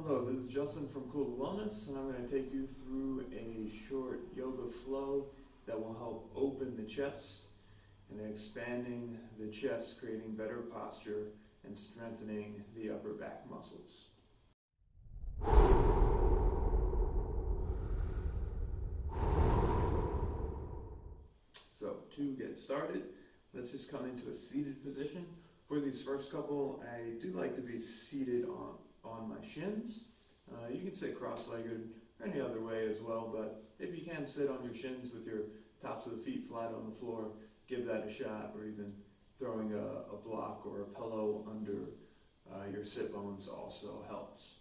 Hello, this is Justin from Cool Wellness, and I'm going to take you through a short yoga flow that will help open the chest and expanding the chest, creating better posture and strengthening the upper back muscles. So to get started, let's just come into a seated position. For these first couple, I do like to be seated on my shins. You can sit cross-legged or any other way as well, but if you can sit on your shins with your tops of the feet flat on the floor, give that a shot, or even throwing a block or a pillow under your sit bones also helps.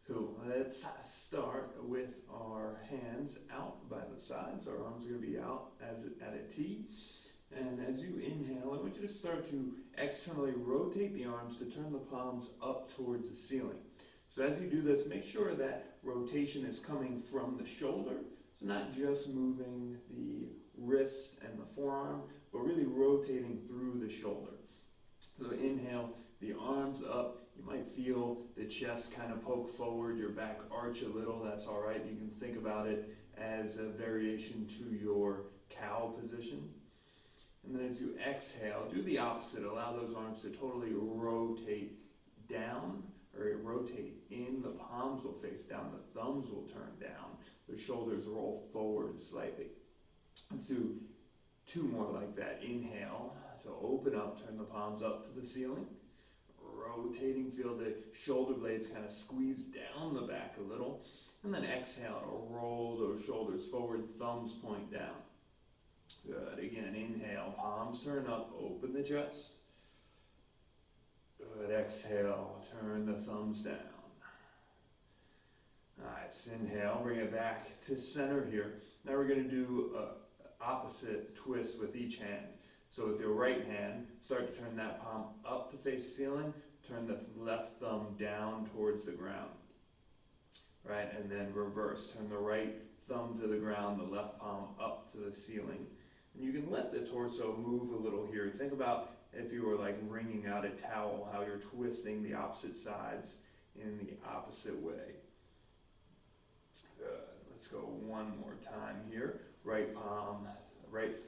Cool. Let's start with our hands out by the sides. Our arms are going to be out at a T. And as you inhale, I want you to start to externally rotate the arms to turn the palms up towards the ceiling. So as you do this, make sure that rotation is coming from the shoulder. So not just moving the wrists and the forearm, but really rotating through the shoulder. So inhale, the arms up. You might feel the chest kind of poke forward, your back arch a little. That's all right. You can think about it as a variation to your cow position. And then as you exhale, do the opposite. Allow those arms to totally rotate down, or rotate in. The palms will face down. The thumbs will turn down. The shoulders roll forward slightly. Let's do two more like that. Inhale to open up, turn the palms up to the ceiling. Rotating, feel the shoulder blades kind of squeeze down the back a little. And then exhale to roll those shoulders forward, thumbs point down. Good. Again, inhale, palms turn up, open the chest. Good. Exhale, turn the thumbs down. Nice. Inhale, bring it back to center here. Now we're going to do an opposite twist with each hand. So with your right hand, start to turn that palm up to face ceiling. Turn the left thumb down towards the ground. Right? And then reverse. Turn the right thumb to the ground, the left palm up to the ceiling. And you can let the torso move a little here. Think about if you were like wringing out a towel, how you're twisting the opposite sides in the opposite way. Good. Let's go one more time here. Right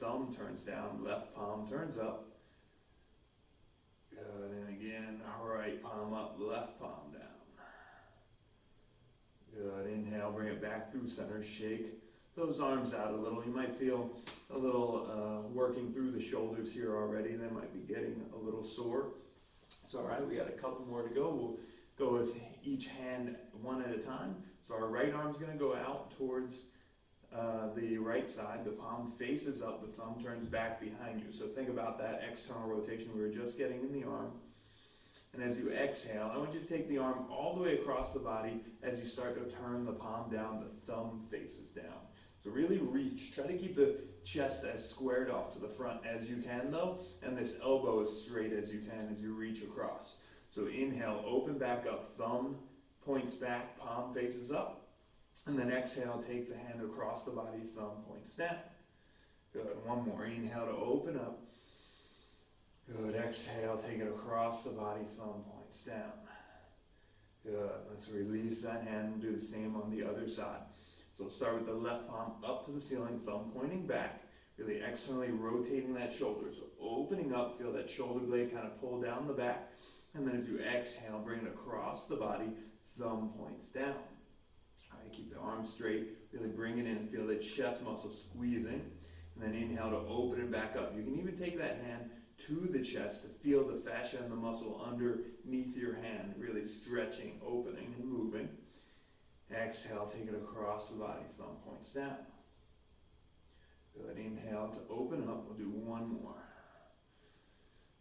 thumb turns down, left palm turns up. Good. And again, right palm up, left palm down. Good. Inhale, bring it back through center, shake those arms out a little. You might feel a little working through the shoulders here already. They might be getting a little sore. It's all right. We got a couple more to go. We'll go with each hand one at a time. So our right arm's going to go out towards the right side. The palm faces up. The thumb turns back behind you. So think about that external rotation we were just getting in the arm. And as you exhale, I want you to take the arm all the way across the body. As you start to turn the palm down, the thumb faces down. So really reach. Try to keep the chest as squared off to the front as you can though, and this elbow as straight as you can as you reach across. So inhale, open back up, thumb points back, palm faces up. And then exhale, take the hand across the body, thumb points down. Good. One more. Inhale to open up. Good. Exhale, take it across the body, thumb points down. Good. Let's release that hand and do the same on the other side. So start with the left palm up to the ceiling, thumb pointing back, really externally rotating that shoulder. So opening up, feel that shoulder blade kind of pull down the back. And then as you exhale, bring it across the body, thumb points down. All right, keep the arms straight, really bring it in, feel the chest muscle squeezing. And then inhale to open it back up. You can even take that hand to the chest to feel the fascia and the muscle underneath your hand, really stretching, opening, and moving. Exhale, take it across the body, thumb points down. Good. Inhale to open up. We'll do one more.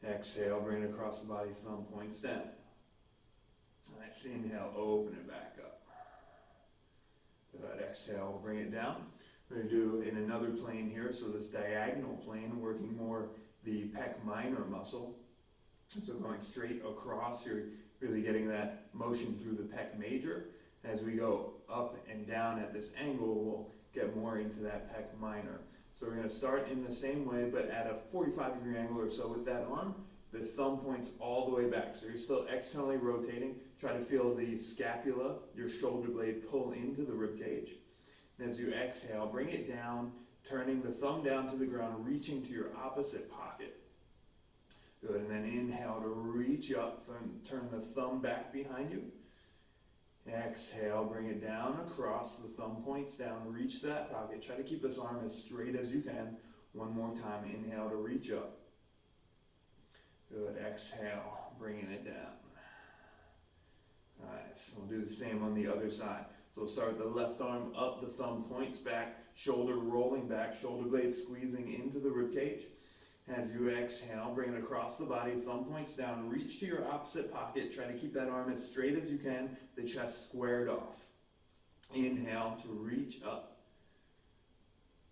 Exhale, bring it across the body, thumb points down. Nice. Inhale, open it back up. Good. Exhale, we'll bring it down. We're going to do in another plane here, so this diagonal plane, working more the pec minor muscle. So going straight across, you're really getting that motion through the pec major. As we go up and down at this angle, we'll get more into that pec minor. So we're going to start in the same way, but at a 45-degree angle or so with that arm. the thumb points all the way back. So you're still externally rotating. Try to feel the scapula, your shoulder blade, pull into the rib cage. And as you exhale, bring it down, turning the thumb down to the ground, reaching to your opposite pocket. Good, and then inhale to reach up, turn the thumb back behind you. Exhale, bring it down across, the thumb points down, reach that pocket. Try to keep this arm as straight as you can. One more time, inhale to reach up. Good, exhale, bringing it down. Nice, we'll do the same on the other side. So we'll start with the left arm up, the thumb points back, shoulder rolling back, shoulder blade squeezing into the rib cage. As you exhale, bring it across the body, thumb points down, reach to your opposite pocket. Try to keep that arm as straight as you can, the chest squared off. Inhale to reach up.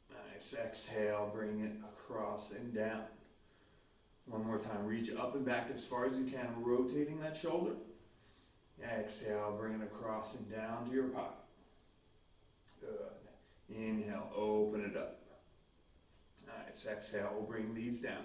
Nice, exhale, bring it across and down. One more time, reach up and back as far as you can, rotating that shoulder. Exhale, bring it across and down to your pocket. Good. Inhale, open it up. Nice, exhale, we'll bring these down.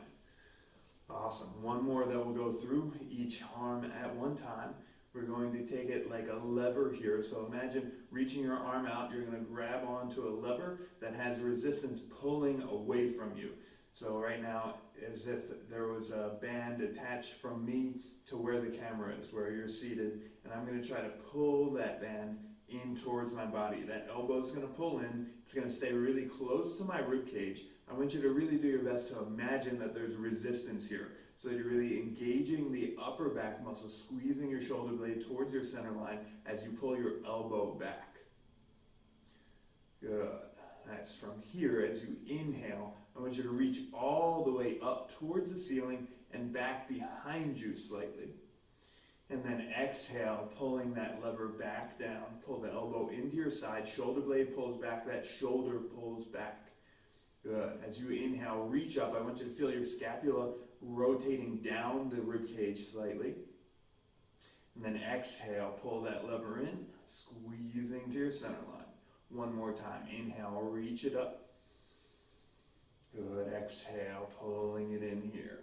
Awesome. One more that we'll go through, each arm at one time. We're going to take it like a lever here. So imagine reaching your arm out, you're going to grab onto a lever that has resistance pulling away from you. So right now, as if there was a band attached from me to where the camera is, where you're seated, and I'm going to try to pull that band in towards my body. That elbow is going to pull in. It's going to stay really close to my rib cage. I want you to really do your best to imagine that there's resistance here. So you're really engaging the upper back muscle, squeezing your shoulder blade towards your center line as you pull your elbow back. Good. Nice. From here, as you inhale, I want you to reach all the way up towards the ceiling and back behind you slightly. And then exhale, pulling that lever back down. Pull the elbow into your side, shoulder blade pulls back, that shoulder pulls back. Good. As you inhale, reach up. I want you to feel your scapula rotating down the rib cage slightly. And then exhale, pull that lever in, squeezing to your center line. One more time. Inhale, reach it up. Good. Exhale, pulling it in here.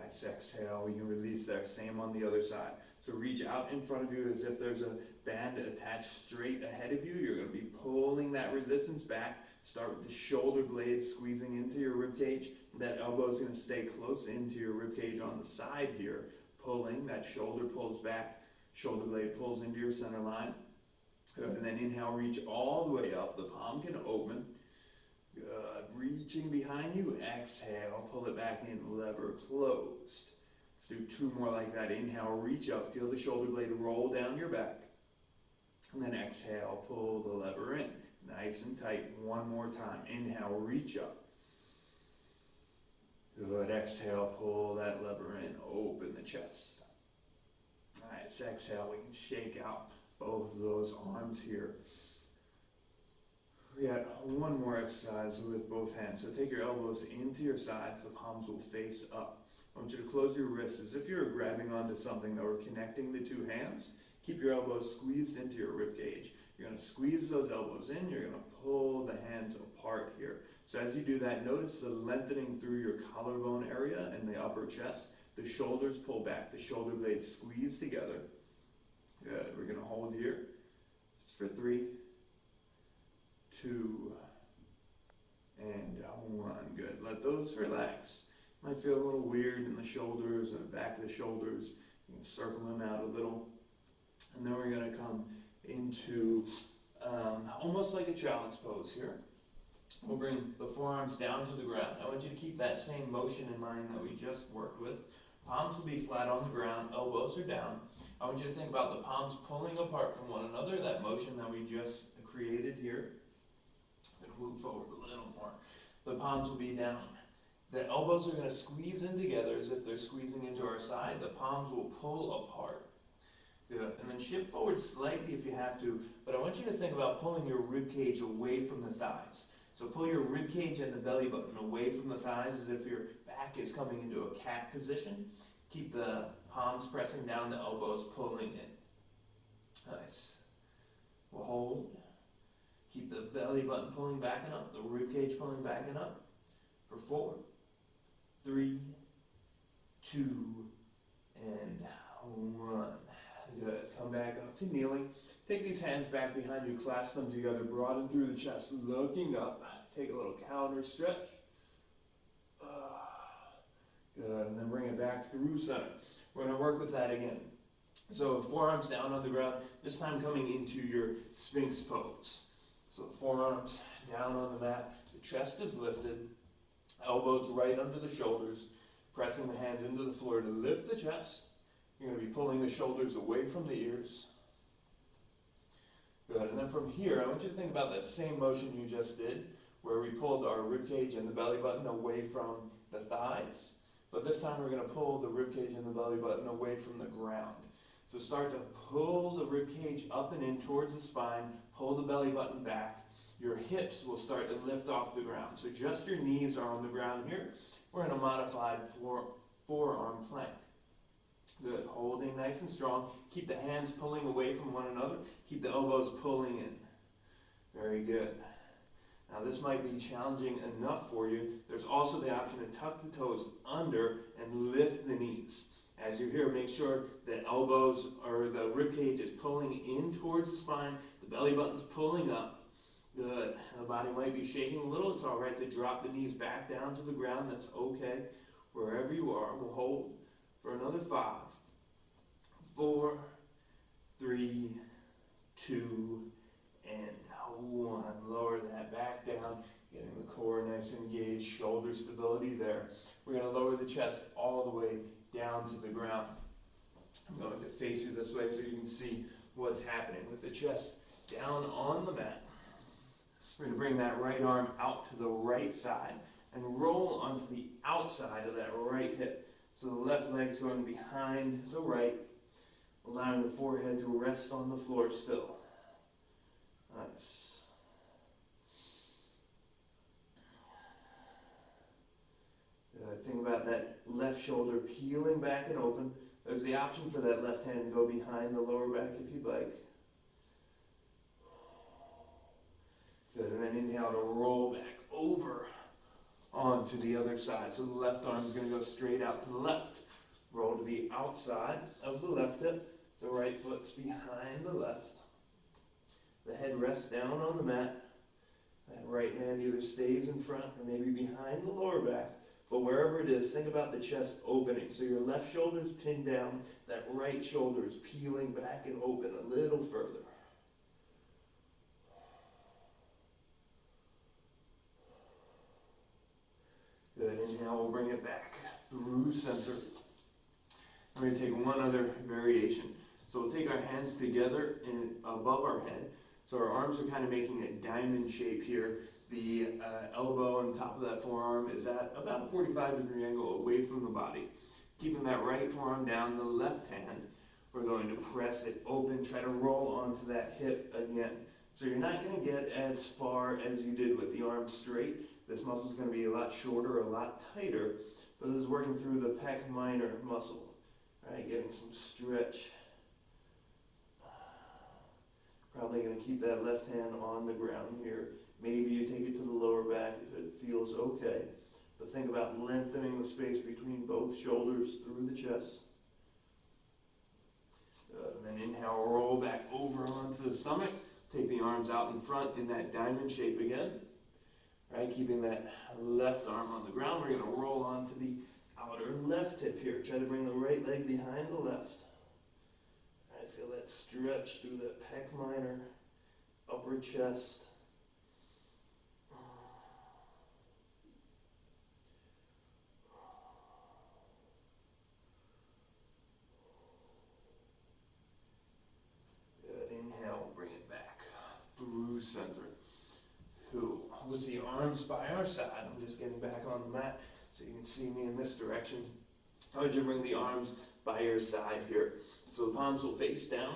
Nice. Exhale, we can release there. Same on the other side. So reach out in front of you as if there's a band attached straight ahead of you. You're going to be pulling that resistance back. Start with the shoulder blade squeezing into your rib cage. That elbow is going to stay close into your rib cage on the side here. Pulling, that shoulder pulls back. Shoulder blade pulls into your center line. Good. And then inhale, reach all the way up. The palm can open. Good. Reaching behind you. Exhale, pull it back in. Lever closed. Let's do two more like that. Inhale, reach up. Feel the shoulder blade roll down your back. And then exhale, pull the lever in. Nice and tight. One more time. Inhale, reach up. Good. Exhale, pull that lever in. Open the chest. Nice. Exhale, we can shake out both of those arms here. We got one more exercise with both hands. So take your elbows into your sides. The palms will face up. I want you to close your wrists as if you're grabbing onto something that we're connecting the two hands. Keep your elbows squeezed into your rib cage. You're going to squeeze those elbows in. You're going to pull the hands apart here. So as you do that, notice the lengthening through your collarbone area and the upper chest. The shoulders pull back. The shoulder blades squeeze together. Good. We're going to hold here just for 3, 2, and 1. Good. Let those relax. Might feel a little weird in the shoulders and the back of the shoulders. You can circle them out a little. And then we're going to come into almost like a child's pose here. We'll bring the forearms down to the ground. I want you to keep that same motion in mind that we just worked with. Palms will be flat on the ground, elbows are down. I want you to think about the palms pulling apart from one another, that motion that we just created here. I'm going to move forward a little more. The palms will be down. The elbows are going to squeeze in together as if they're squeezing into our side. The palms will pull apart. Good. And then shift forward slightly if you have to, but I want you to think about pulling your rib cage away from the thighs. So pull your rib cage and the belly button away from the thighs as if your back is coming into a cat position. Keep the palms pressing down, the elbows pulling in. Nice. We'll hold. Keep the belly button pulling back and up, the rib cage pulling back and up. For 4, 3, 2, and 1. Good. Come back up to kneeling. Take these hands back behind you, clasp them together, broaden through the chest, looking up. Take a little counter stretch. Good, and then bring it back through center. We're going to work with that again. So forearms down on the ground, this time coming into your Sphinx pose. So forearms down on the mat, the chest is lifted, elbows right under the shoulders, pressing the hands into the floor to lift the chest. You're going to be pulling the shoulders away from the ears. Good, and then from here, I want you to think about that same motion you just did, where we pulled our ribcage and the belly button away from the thighs. But this time we're going to pull the ribcage and the belly button away from the ground. So start to pull the ribcage up and in towards the spine, pull the belly button back. Your hips will start to lift off the ground. So just your knees are on the ground here. We're in a modified forearm plank. Good, holding nice and strong. Keep the hands pulling away from one another. Keep the elbows pulling in. Very good. Now this might be challenging enough for you. There's also the option to tuck the toes under and lift the knees. As you're here, make sure the elbows or the ribcage is pulling in towards the spine. The belly button's pulling up. Good. The body might be shaking a little. It's all right to drop the knees back down to the ground. That's okay. Wherever you are, we'll hold for another 5, 4, 3, 2, and 1. Lower that back down, getting the core nice and engaged, shoulder stability there. We're going to lower the chest all the way down to the ground. I'm going to face you this way so you can see what's happening. With the chest down on the mat, we're going to bring that right arm out to the right side and roll onto the outside of that right hip. So the left leg's going behind the right, allowing the forehead to rest on the floor still. Nice. Think about that left shoulder peeling back and open. There's the option for that left hand to go behind the lower back if you'd like. Good, and then inhale to roll back over onto the other side. So the left arm is going to go straight out to the left. Roll to the outside of the left hip. The right foot's behind the left. The head rests down on the mat. That right hand either stays in front or maybe behind the lower back. But wherever it is, think about the chest opening. So your left shoulder's pinned down. That right shoulder is peeling back and open a little further. Good. Inhale, we'll bring it back through center. We're going to take one other variation. So we'll take our hands together above our head. So our arms are kind of making a diamond shape here. The elbow on top of that forearm is at about a 45-degree angle away from the body. Keeping that right forearm down, the left hand, we're going to press it open, try to roll onto that hip again. So you're not going to get as far as you did with the arm straight. This muscle is going to be a lot shorter, a lot tighter, but this is working through the pec minor muscle. Right, getting some stretch. Probably going to keep that left hand on the ground here. Maybe you take it to the lower back if it feels okay. But think about lengthening the space between both shoulders through the chest. And then inhale, roll back over onto the stomach. Take the arms out in front in that diamond shape again. Right, keeping that left arm on the ground. We're going to roll onto the outer left hip here. Try to bring the right leg behind the left. Right, feel that stretch through the pec minor, upper chest. Center. Cool. With the arms by our side, I'm just getting back on the mat so you can see me in this direction. I want you to bring the arms by your side here. So the palms will face down,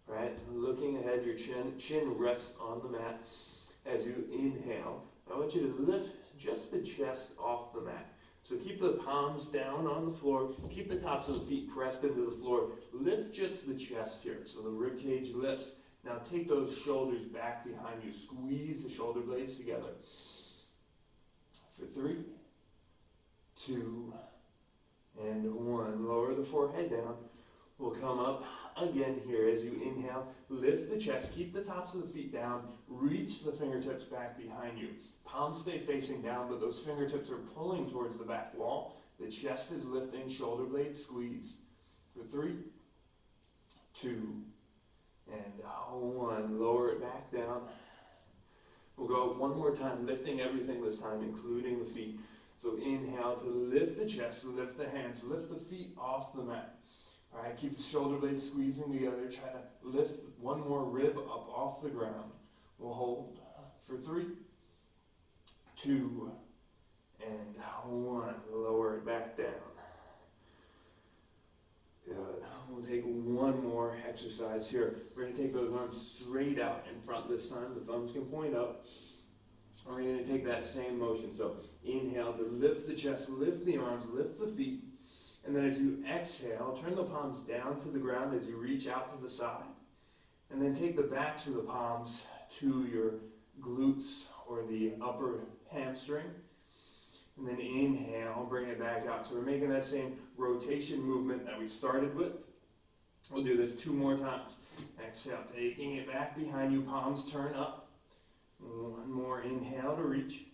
right? Looking ahead, your chin rests on the mat. As you inhale, I want you to lift just the chest off the mat. So keep the palms down on the floor. Keep the tops of the feet pressed into the floor. Lift just the chest here. So the rib cage lifts. Now take those shoulders back behind you. Squeeze the shoulder blades together. For 3, 2, and 1. Lower the forehead down. We'll come up again here as you inhale. Lift the chest, keep the tops of the feet down, reach the fingertips back behind you. Palms stay facing down, but those fingertips are pulling towards the back wall. The chest is lifting, shoulder blades squeeze. For 3, 2, and 1. Lower it back down. We'll go one more time, lifting everything this time, including the feet. So inhale to lift the chest, lift the hands, lift the feet off the mat. All right, keep the shoulder blades squeezing together. Try to lift one more rib up off the ground. We'll hold for 3, 2, and 1. Lower it back down. Good. We'll take one more exercise here. We're going to take those arms straight out in front this time. The thumbs can point up. We're going to take that same motion. So inhale to lift the chest, lift the arms, lift the feet. And then as you exhale, turn the palms down to the ground as you reach out to the side. And then take the backs of the palms to your glutes or the upper hamstring. And then inhale, bring it back out. So we're making that same rotation movement that we started with. We'll do this 2 more times. Exhale, taking it back behind you, palms turn up. 1 more inhale to reach.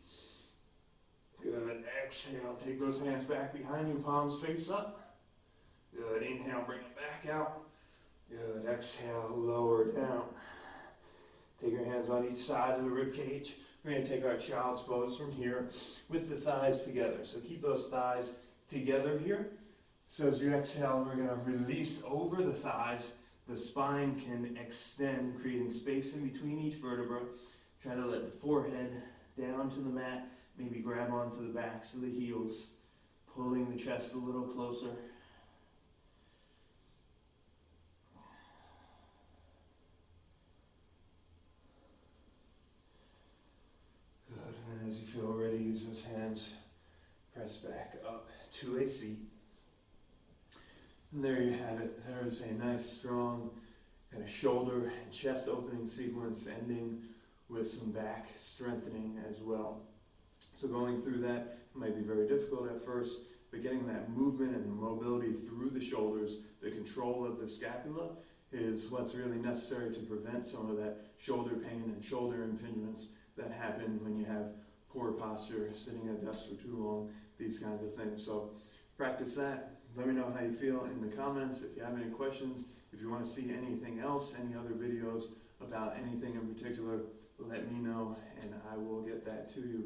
Good. Exhale, take those hands back behind you, palms face up. Good. Inhale, bring it back out. Good. Exhale, lower down. Take your hands on each side of the rib cage. We're going to take our child's pose from here with the thighs together. So keep those thighs together here. So as you exhale, we're going to release over the thighs. The spine can extend, creating space in between each vertebra. Try to let the forehead down to the mat. Maybe grab onto the backs of the heels, pulling the chest a little closer. Good, and then as you feel ready, use those hands, press back up to a seat. And there you have it. There's a nice, strong kind of shoulder and chest opening sequence, ending with some back strengthening as well. So going through that might be very difficult at first, but getting that movement and mobility through the shoulders, the control of the scapula, is what's really necessary to prevent some of that shoulder pain and shoulder impingements that happen when you have poor posture, sitting at a desk for too long, these kinds of things. So practice that. Let me know how you feel in the comments. If you have any questions, if you want to see anything else, any other videos about anything in particular, let me know and I will get that to you.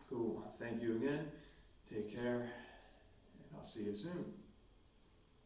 Cool. Thank you again. Take care, and I'll see you soon.